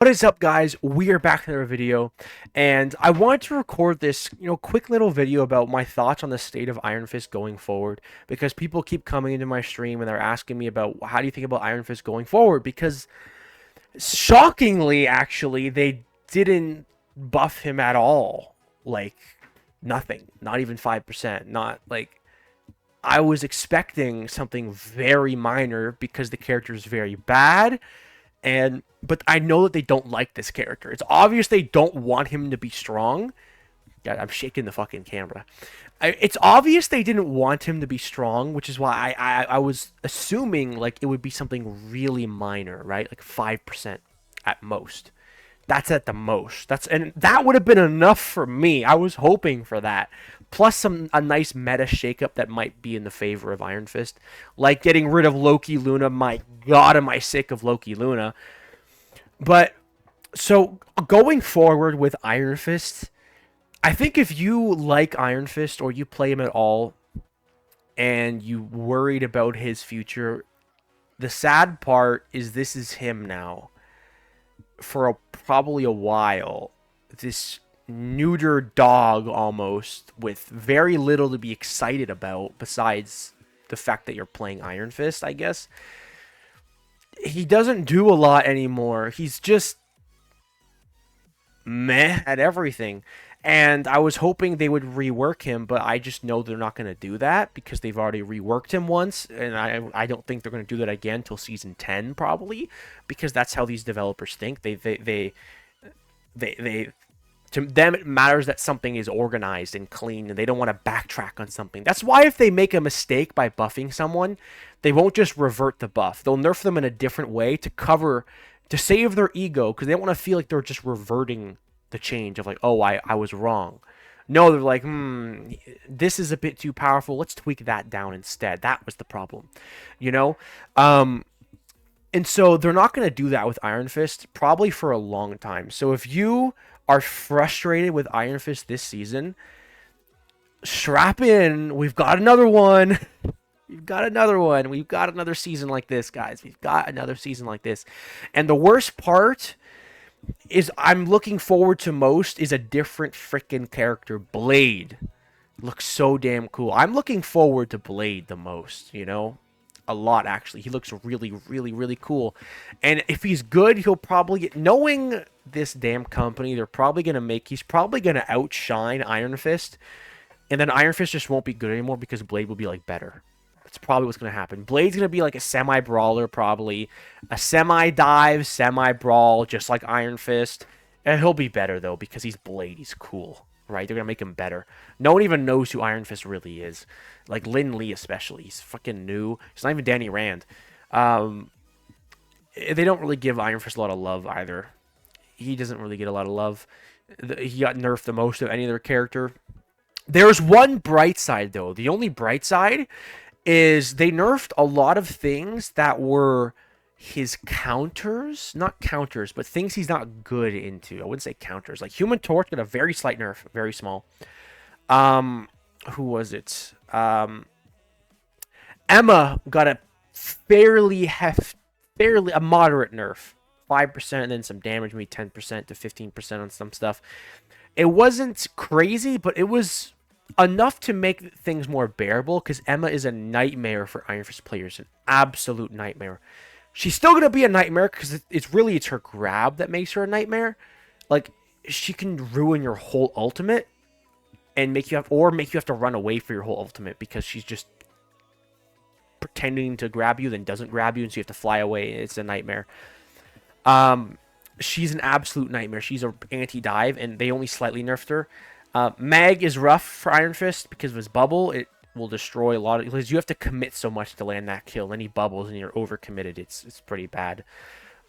What is up, guys? We are back in another video, and I wanted to record this, quick little video about my thoughts on the state of Iron Fist going forward, because people keep coming into my stream and they're asking me about how do you think about Iron Fist going forward, because shockingly, actually, they didn't buff him at all. Like, nothing. Not even 5%. Not, like, I was expecting something very minor because the character is very bad, but I know that they don't like this character. It's obvious they don't want him to be strong. God, I'm shaking the fucking camera. It's obvious they didn't want him to be strong, which is why I was assuming like it would be something really minor, right? Like 5% at most. That's at the most. And that would have been enough for me. I was hoping for that. Plus a nice meta shakeup that might be in the favor of Iron Fist, like getting rid of Loki Luna. My God, am I sick of Loki Luna? But so going forward with Iron Fist, I think if you like Iron Fist or you play him at all and you worried about his future, the sad part is this is him now for probably a while. This neuter dog almost with very little to be excited about besides the fact that you're playing Iron Fist, I guess. He doesn't do a lot anymore. He's just meh at everything. And I was hoping they would rework him, but I just know they're not going to do that because they've already reworked him once, and I don't think they're going to do that again till season 10 probably, because that's how these developers think. They to them it matters that something is organized and clean, and they don't want to backtrack on something. That's why if they make a mistake by buffing someone, they won't just revert the buff. They'll nerf them in a different way to save their ego, because they don't want to feel like they're just reverting the change of like, oh, I was wrong. No, they're like, this is a bit too powerful. Let's tweak that down instead. That was the problem, you know? And so they're not going to do that with Iron Fist probably for a long time. So if you are frustrated with Iron Fist this season, strap in. We've got another one. We've got another one. We've got another season like this, guys. We've got another season like this. And the worst part is I'm looking forward to most is a different freaking character. Blade looks so damn cool. I'm looking forward to Blade the most, a lot actually. He looks really, really, really cool. And if he's good, he'll probably get, knowing this damn company, he's probably going to outshine Iron Fist. And then Iron Fist just won't be good anymore because Blade will be like better. That's probably what's going to happen. Blade's going to be like a semi-brawler, probably. A semi-dive, semi-brawl, just like Iron Fist. And he'll be better, though, because he's Blade. He's cool, right? They're going to make him better. No one even knows who Iron Fist really is. Like Lin Lee, especially. He's fucking new. He's not even Danny Rand. They don't really give Iron Fist a lot of love, either. He doesn't really get a lot of love. He got nerfed the most of any other character. There's one bright side, though. The only bright side is they nerfed a lot of things that were his counters. Not counters, but things he's not good into. I wouldn't say counters. Like Human Torch got a very slight nerf, very small. Who was it? Emma got a fairly a moderate nerf. 5% and then some damage, maybe 10% to 15% on some stuff. It wasn't crazy, but it was enough to make things more bearable, because Emma is a nightmare for Iron Fist players, an absolute nightmare. She's still going to be a nightmare because it's her grab that makes her a nightmare. Like, she can ruin your whole ultimate and make you have to run away for your whole ultimate because she's just pretending to grab you, then doesn't grab you, and so you have to fly away. It's a nightmare. She's an absolute nightmare. She's an anti-dive, and they only slightly nerfed her. Mag is rough for Iron Fist because of his bubble. It will destroy a lot of, because you have to commit so much to land that kill. Then he bubbles and you're overcommitted. It's pretty bad.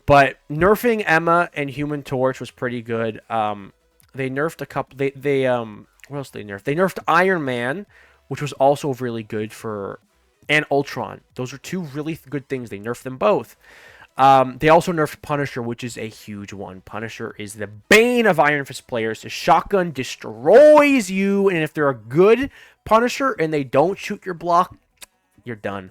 But nerfing Emma and Human Torch was pretty good. They nerfed a couple. What else did they nerf? They nerfed Iron Man, which was also really good and Ultron. Those are two really good things. They nerfed them both. They also nerfed Punisher, which is a huge one. Punisher is the bane of Iron Fist players. His shotgun destroys you, and if they're a good Punisher and they don't shoot your block, you're done.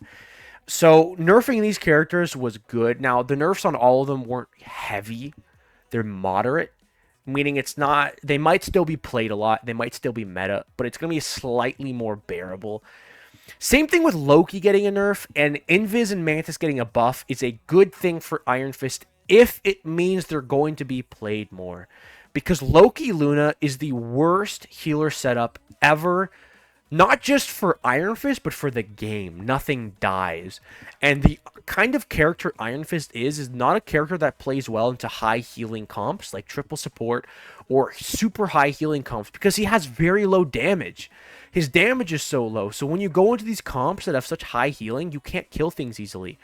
So nerfing these characters was good. Now, the nerfs on all of them weren't heavy. they're moderate, meaning it's not, they might still be played a lot, they might still be meta, but it's going to be slightly more bearable. Same thing with Loki getting a nerf, and Invis and Mantis getting a buff is a good thing for Iron Fist if it means they're going to be played more. Because Loki Luna is the worst healer setup ever, not just for Iron Fist, but for the game. Nothing dies. And the kind of character Iron Fist is not a character that plays well into high healing comps, like triple support or super high healing comps, because he has very low damage. His damage is so low, so when you go into these comps that have such high healing, you can't kill things easily.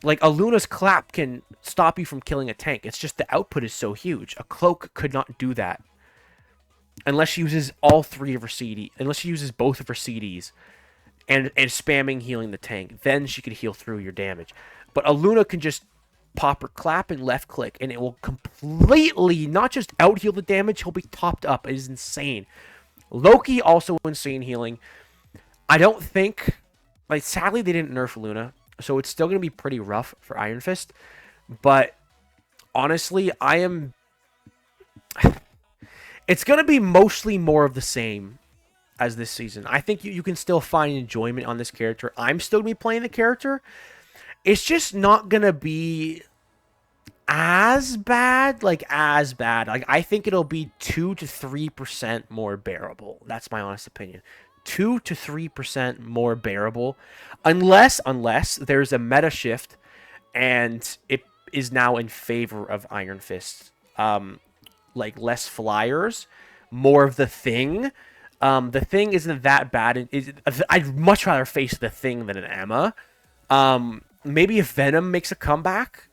Like, a Luna's clap can stop you from killing a tank. It's just the output is so huge. A cloak could not do that. Unless she uses all three of her CD. Unless she uses both of her CDs. And spamming healing the tank. Then she could heal through your damage. But a Luna can just pop her clap and left click. And it will completely, not just out heal the damage, he'll be topped up. It is insane. Loki, also insane healing. I don't think... Like, sadly, they didn't nerf Luna. So it's still going to be pretty rough for Iron Fist. But honestly, I am... It's going to be mostly more of the same as this season. I think you can still find enjoyment on this character. I'm still going to be playing the character. It's just not going to be as bad. Like, I think it'll be 2 to 3% more bearable. That's my honest opinion. 2 to 3% more bearable. Unless there's a meta shift and it is now in favor of Iron Fist. Like, less flyers, more of the Thing. The Thing isn't that bad. I'd much rather face the Thing than an Emma. Maybe if Venom makes a comeback,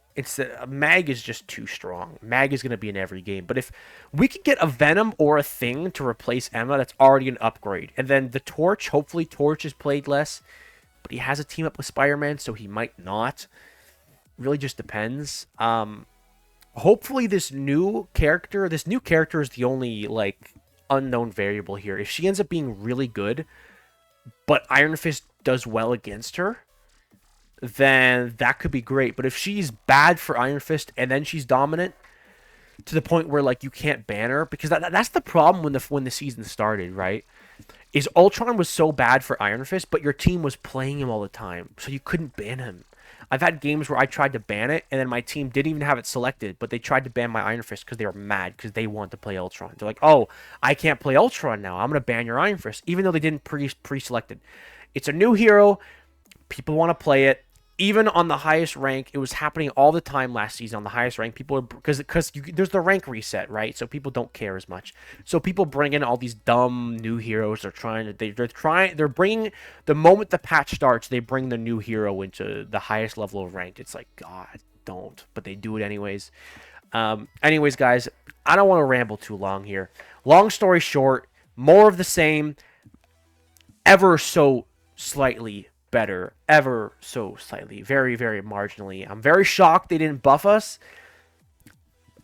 Mag is just too strong. Mag is going to be in every game. But if we could get a Venom or a Thing to replace Emma, that's already an upgrade. And then the Torch, hopefully Torch is played less. But he has a team up with Spider-Man, so he might not. Really just depends. Hopefully this new character is the only, like, unknown variable here. If she ends up being really good, but Iron Fist does well against her, then that could be great. But if she's bad for Iron Fist and then she's dominant to the point where, like, you can't ban her, because that's the problem when the season started, right? Is Ultron was so bad for Iron Fist, but your team was playing him all the time, so you couldn't ban him. I've had games where I tried to ban it, and then my team didn't even have it selected, but they tried to ban my Iron Fist because they were mad because they want to play Ultron. They're like, oh, I can't play Ultron now. I'm going to ban your Iron Fist, even though they didn't pre-select it. It's a new hero. People want to play it. Even on the highest rank, it was happening all the time last season on the highest rank. People, because there's the rank reset, right? So people don't care as much. So people bring in all these dumb new heroes. They're bringing, the moment the patch starts, they bring the new hero into the highest level of ranked. It's like, God, don't. But they do it anyways. Anyways, guys, I don't want to ramble too long here. Long story short, more of the same, ever so slightly better, ever so slightly, very, very marginally. I'm very shocked they didn't buff us.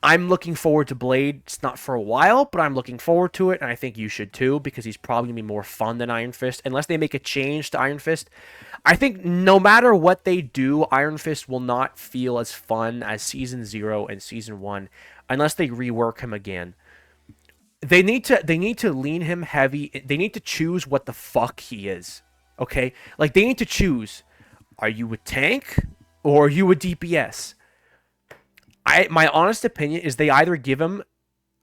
I'm looking forward to Blade. It's not for a while, but I'm looking forward to it, and I think you should too, because he's probably going to be more fun than Iron Fist. Unless they make a change to Iron Fist, I think no matter what they do, Iron Fist will not feel as fun as Season 0 and Season 1, unless they rework him again. They need to lean him heavy. They need to choose what the fuck he is. Okay? Like, they need to choose. Are you a tank or are you a DPS? My honest opinion is they either give him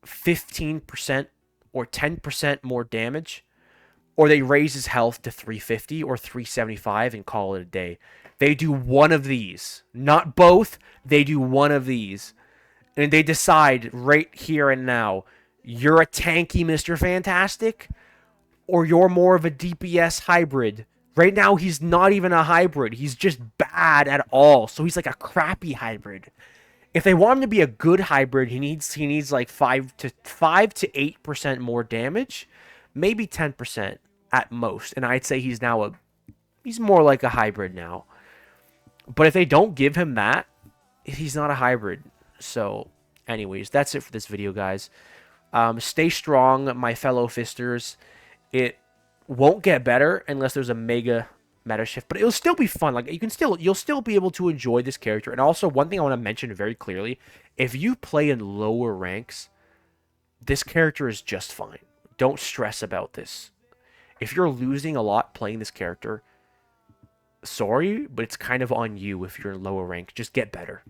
15% or 10% more damage, or they raise his health to 350 or 375 and call it a day. They do one of these. Not both. They do one of these. And they decide right here and now, you're a tanky Mr. Fantastic, or you're more of a DPS hybrid. Right now, he's not even a hybrid. He's just bad at all. So he's like a crappy hybrid. If they want him to be a good hybrid, he needs like 5 to 8% more damage, maybe 10% at most. And I'd say he's more like a hybrid now. But if they don't give him that, he's not a hybrid. So, anyways, that's it for this video, guys. Stay strong, my fellow fisters. It won't get better unless there's a mega meta shift, but it'll still be fun. Like you'll still be able to enjoy this character. And also, one thing I want to mention very clearly: if you play in lower ranks, this character is just fine. Don't stress about this. If you're losing a lot playing this character, sorry, but it's kind of on you if you're in lower rank. Just get better,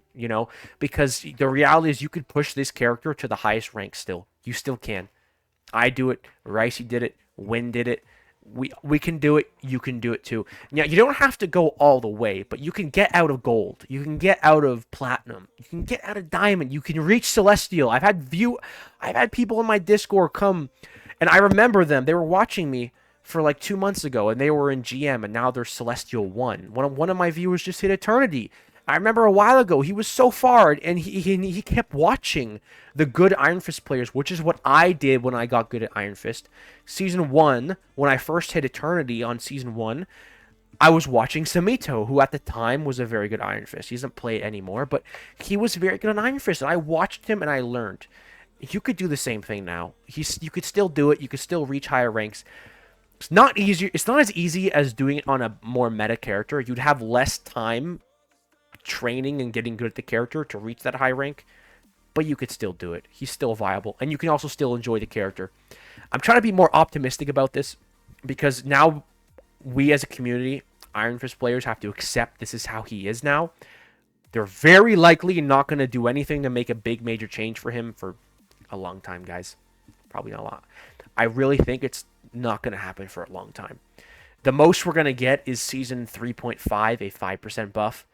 because the reality is you could push this character to the highest rank still. You still can. I do it. Ricey did it. Win did it. We can do it. You can do it too. Now, you don't have to go all the way, but you can get out of gold. You can get out of platinum. You can get out of diamond. You can reach celestial. I've had people in my Discord come, and I remember them. They were watching me for like 2 months ago, and they were in GM, and now they're Celestial 1. One of my viewers just hit Eternity. I remember a while ago, he was so far, and he kept watching the good Iron Fist players, which is what I did when I got good at Iron Fist. Season 1, when I first hit Eternity on Season 1, I was watching Samito, who at the time was a very good Iron Fist. He doesn't play it anymore, but he was very good on Iron Fist, and I watched him and I learned. You could do the same thing now. You could still do it. You could still reach higher ranks. It's not easy. It's not as easy as doing it on a more meta character. You'd have less time training and getting good at the character to reach that high rank, but you could still do it. He's still viable, and you can also still enjoy the character. I'm trying to be more optimistic about this because now we as a community, Iron Fist players, have to accept this is how he is now. They're very likely not going to do anything to make a big major change for him for a long time, guys. Probably not a lot. I really think it's not going to happen for a long time. The most we're going to get is season 3.5, a 5% buff.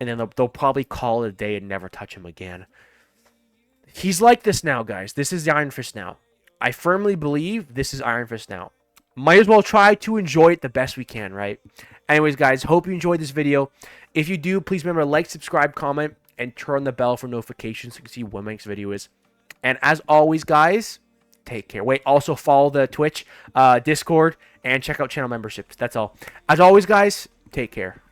And then they'll probably call it a day and never touch him again. He's like this now, guys. This is the Iron Fist now. I firmly believe this is Iron Fist now. Might as well try to enjoy it the best we can, right? Anyways, guys, hope you enjoyed this video. If you do, please remember to like, subscribe, comment, and turn on the bell for notifications so you can see when my next video is. And as always, guys, take care. Wait, also follow the Twitch, Discord, and check out channel memberships. That's all. As always, guys, take care.